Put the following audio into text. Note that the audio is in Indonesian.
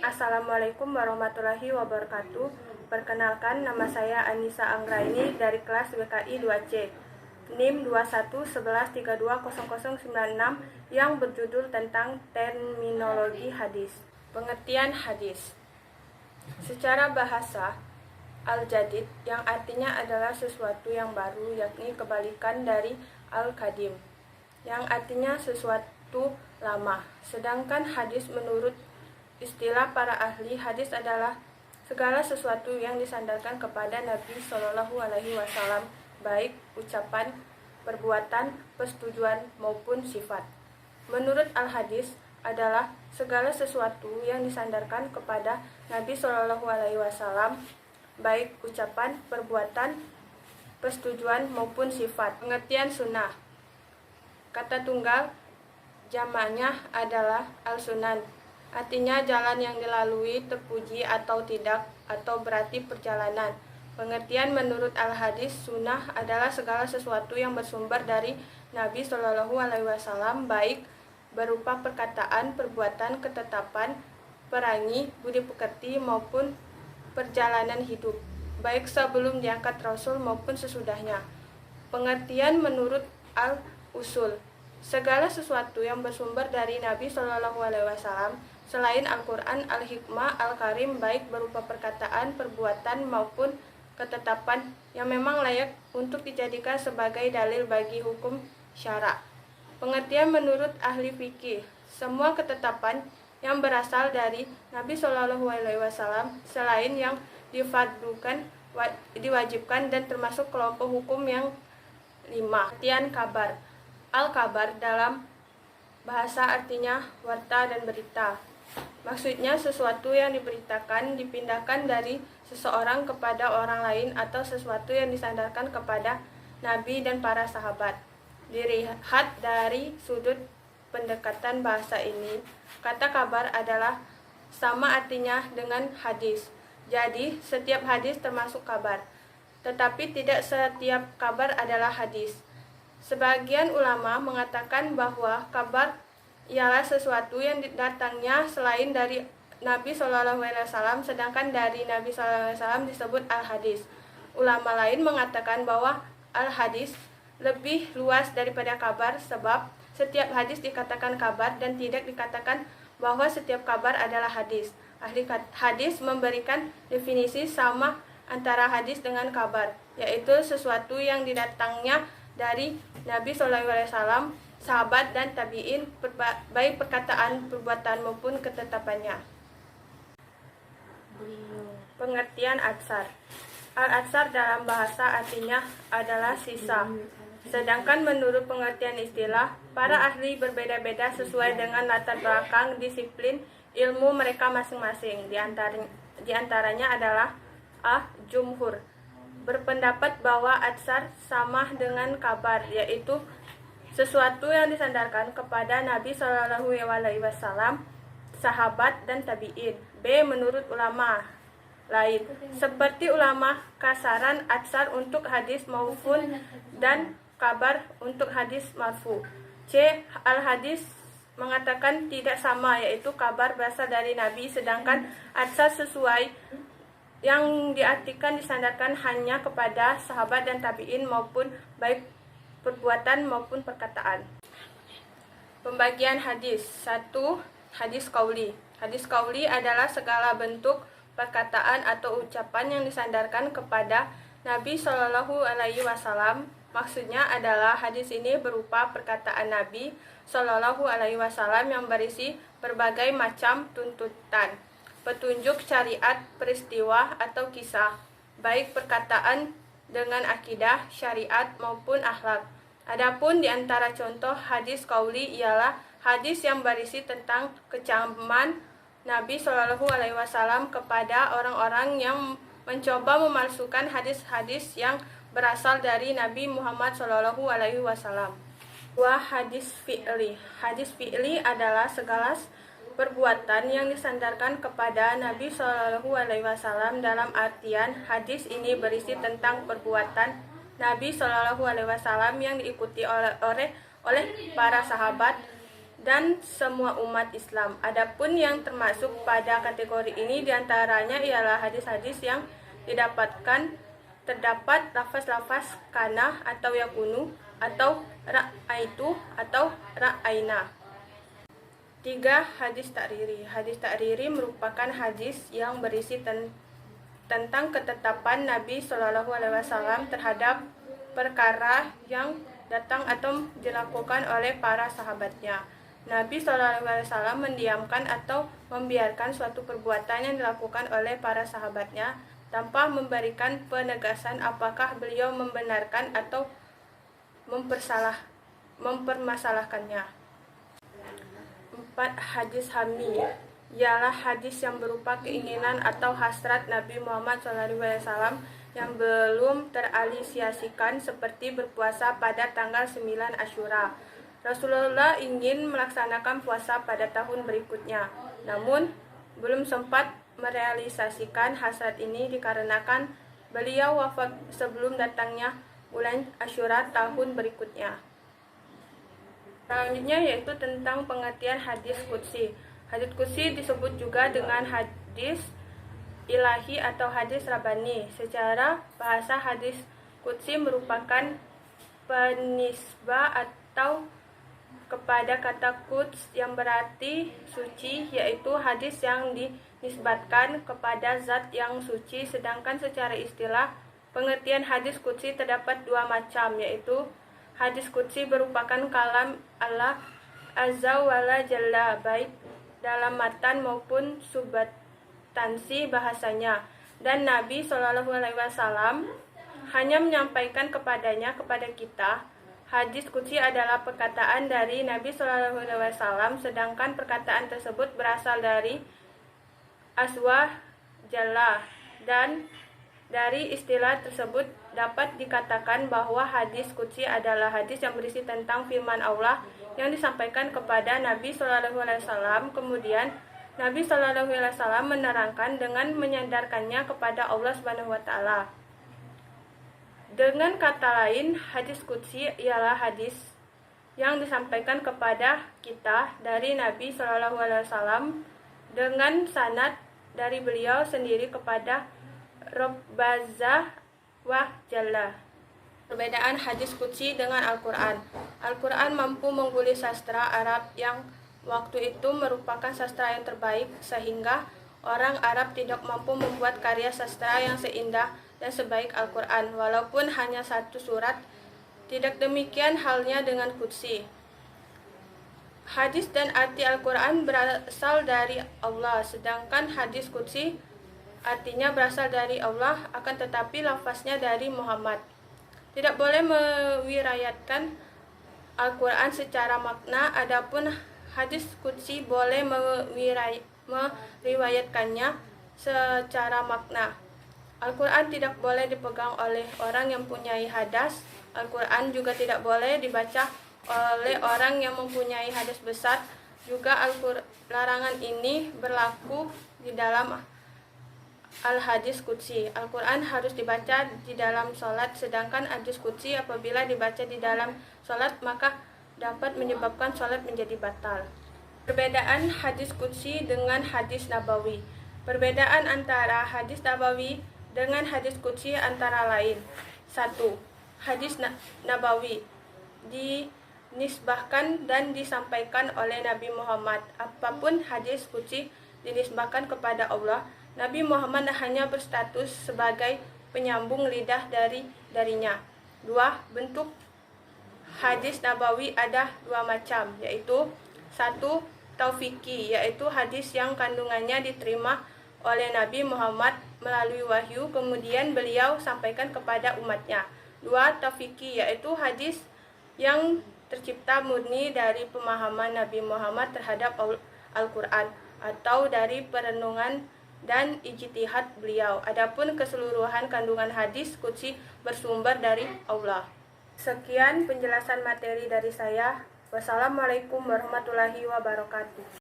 Assalamualaikum warahmatullahi wabarakatuh. Perkenalkan, nama saya Anissa Anggraini dari kelas BKI 2C, NIM 2111320096 yang berjudul tentang terminologi hadis. Pengertian hadis. Secara bahasa, al-jadid yang artinya adalah sesuatu yang baru, yakni kebalikan dari al-qadim yang artinya sesuatu lama. Sedangkan hadis menurut istilah para ahli hadis adalah segala sesuatu yang disandarkan kepada Nabi Shallallahu Alaihi Wasallam, baik ucapan, perbuatan, persetujuan maupun sifat. Menurut al-hadis adalah segala sesuatu yang disandarkan kepada Nabi Shallallahu Alaihi Wasallam, baik ucapan, perbuatan, persetujuan maupun sifat. Pengertian sunnah. Kata tunggal jamaknya adalah al-sunan. Artinya jalan yang dilalui, terpuji atau tidak, atau berarti perjalanan. Pengertian menurut al-hadis, sunnah adalah segala sesuatu yang bersumber dari Nabi Shallallahu Alaihi Wasallam, baik berupa perkataan, perbuatan, ketetapan, perangi, budi pekerti maupun perjalanan hidup, baik sebelum diangkat Rasul maupun sesudahnya. Pengertian menurut al-usul, segala sesuatu yang bersumber dari Nabi Shallallahu Alaihi Wasallam selain Al-Quran, Al-Hikmah, Al-Karim, baik berupa perkataan, perbuatan, maupun ketetapan yang memang layak untuk dijadikan sebagai dalil bagi hukum syara. Pengertian menurut ahli fikih, semua ketetapan yang berasal dari Nabi Shallallahu Alaihi Wasallam selain yang difardukan, diwajibkan, dan termasuk kelompok hukum yang 5. Pengertian kabar. Al-kabar dalam bahasa artinya warta dan berita. Maksudnya sesuatu yang diberitakan, dipindahkan dari seseorang kepada orang lain, atau sesuatu yang disandarkan kepada Nabi dan para sahabat. Dilihat dari sudut pendekatan bahasa ini, kata kabar adalah sama artinya dengan hadis. Jadi setiap hadis termasuk kabar, tetapi tidak setiap kabar adalah hadis. Sebagian ulama mengatakan bahwa kabar ialah sesuatu yang datangnya selain dari Nabi Shallallahu Alaihi Wasallam, sedangkan dari Nabi Shallallahu Alaihi Wasallam disebut al-hadis. Ulama lain mengatakan bahwa al-hadis lebih luas daripada kabar, sebab setiap hadis dikatakan kabar dan tidak dikatakan bahwa setiap kabar adalah hadis. Ahli hadis memberikan definisi sama antara hadis dengan kabar, yaitu sesuatu yang didatangnya dari Nabi Shallallahu Alaihi Wasallam, sahabat dan tabi'in, baik perkataan, perbuatan maupun ketetapannya. Pengertian atsar. Al-atsar dalam bahasa artinya adalah sisa. Sedangkan menurut pengertian istilah, para ahli berbeda-beda sesuai dengan latar belakang disiplin ilmu mereka masing-masing. Di antaranya adalah jumhur berpendapat bahwa atsar sama dengan kabar, yaitu sesuatu yang disandarkan kepada Nabi Shallallahu Alaihi Wasallam, sahabat dan tabi'in. B. Menurut ulama lain, seperti ulama kasaran, atsar untuk hadis maupun dan kabar untuk hadis marfu. C. Al-hadis mengatakan tidak sama, yaitu kabar berasal dari Nabi, sedangkan atsar sesuai yang diartikan disandarkan hanya kepada sahabat dan tabi'in maupun baik perbuatan maupun perkataan. Pembagian hadis. 1. Hadis qauli. Hadis qauli adalah segala bentuk perkataan atau ucapan yang disandarkan kepada Nabi Shallallahu Alaihi Wasallam. Maksudnya adalah hadis ini berupa perkataan Nabi Shallallahu Alaihi Wasallam yang berisi berbagai macam tuntutan, petunjuk syariat, peristiwa atau kisah, baik perkataan dengan akidah, syariat maupun akhlak. Adapun di antara contoh hadis qauli ialah hadis yang berisi tentang kecaman Nabi Shallallahu Alaihi Wasallam kepada orang-orang yang mencoba memalsukan hadis-hadis yang berasal dari Nabi Muhammad Shallallahu Alaihi Wasallam. 2. Hadis fi'li. Hadis fi'li adalah segala perbuatan yang disandarkan kepada Nabi Shallallahu Alaihi Wasallam. Dalam artian hadis ini berisi tentang perbuatan Nabi Shallallahu Alaihi Wasallam yang diikuti oleh para sahabat dan semua umat Islam. Adapun yang termasuk pada kategori ini diantaranya ialah hadis-hadis yang terdapat lafaz-lafaz kana atau yakunu atau ra'aitu atau ra'aina. 3. Hadis takriri. Hadis takriri merupakan hadis yang berisi tentang ketetapan Nabi SAW terhadap perkara yang datang atau dilakukan oleh para sahabatnya. Nabi SAW mendiamkan atau membiarkan suatu perbuatan yang dilakukan oleh para sahabatnya tanpa memberikan penegasan apakah beliau membenarkan atau mempermasalahkannya. 4. Hadis hammi ialah hadis yang berupa keinginan atau hasrat Nabi Muhammad SAW yang belum terrealisasikan, seperti berpuasa pada tanggal 9 Asyura. Rasulullah ingin melaksanakan puasa pada tahun berikutnya, namun belum sempat merealisasikan hasrat ini dikarenakan beliau wafat sebelum datangnya bulan Asyura tahun berikutnya. Selanjutnya yaitu tentang pengertian hadis qudsi. Hadis qudsi disebut juga dengan hadis ilahi atau hadis rabbani. Secara bahasa hadis qudsi merupakan penisbah atau kepada kata quds yang berarti suci, yaitu hadis yang dinisbatkan kepada zat yang suci. Sedangkan secara istilah pengertian hadis qudsi terdapat dua macam, yaitu hadis qudsi merupakan kalam Allah Azza wa Jalla, baik dalam matan maupun substansi bahasanya, dan Nabi SAW hanya menyampaikan kepada kita. Hadis qudsi adalah perkataan dari Nabi SAW, sedangkan perkataan tersebut berasal dari Azza Jalla, dan dari istilah tersebut dapat dikatakan bahwa hadis qudsi adalah hadis yang berisi tentang firman Allah yang disampaikan kepada Nabi SAW. Kemudian Nabi SAW menerangkan dengan menyandarkannya kepada Allah SWT. Dengan kata lain, hadis qudsi ialah hadis yang disampaikan kepada kita dari Nabi SAW dengan sanad dari beliau sendiri kepada Rabbazza wa Jalla. Perbedaan hadis qudsi dengan Al-Quran. Al-Quran mampu menggulis sastra Arab yang waktu itu merupakan sastra yang terbaik, sehingga orang Arab tidak mampu membuat karya sastra yang seindah dan sebaik Al-Quran, walaupun hanya satu surat. Tidak demikian halnya dengan qudsi. Hadis dan arti Al-Quran berasal dari Allah, sedangkan hadis qudsi artinya berasal dari Allah, akan tetapi lafaznya dari Muhammad. Tidak boleh mewirayatkan Al-Quran secara makna, adapun hadis qudsi boleh meriwayatkannya secara makna. Al-Quran tidak boleh dipegang oleh orang yang mempunyai hadas. Al-Quran juga tidak boleh dibaca oleh orang yang mempunyai hadas besar. Juga larangan ini berlaku di dalam Al-Hadis qudsi. Al-Quran harus dibaca di dalam sholat, sedangkan hadis qudsi apabila dibaca di dalam sholat maka dapat menyebabkan sholat menjadi batal. Perbedaan hadis qudsi dengan hadis nabawi. Perbedaan antara hadis nabawi dengan hadis qudsi antara lain: 1. Hadis nabawi dinisbahkan dan disampaikan oleh Nabi Muhammad. Apapun hadis qudsi dinisbahkan kepada Allah, Nabi Muhammad hanya berstatus sebagai penyambung lidah darinya. 2. Bentuk hadis nabawi ada dua macam, yaitu 1. Taufiqi, yaitu hadis yang kandungannya diterima oleh Nabi Muhammad melalui wahyu, kemudian beliau sampaikan kepada umatnya. 2. Taufiqi, yaitu hadis yang tercipta murni dari pemahaman Nabi Muhammad terhadap Al-Quran atau dari perenungan dan ijtihad beliau. Adapun keseluruhan kandungan hadis qudsi bersumber dari Allah. Sekian penjelasan materi dari saya. Wassalamualaikum warahmatullahi wabarakatuh.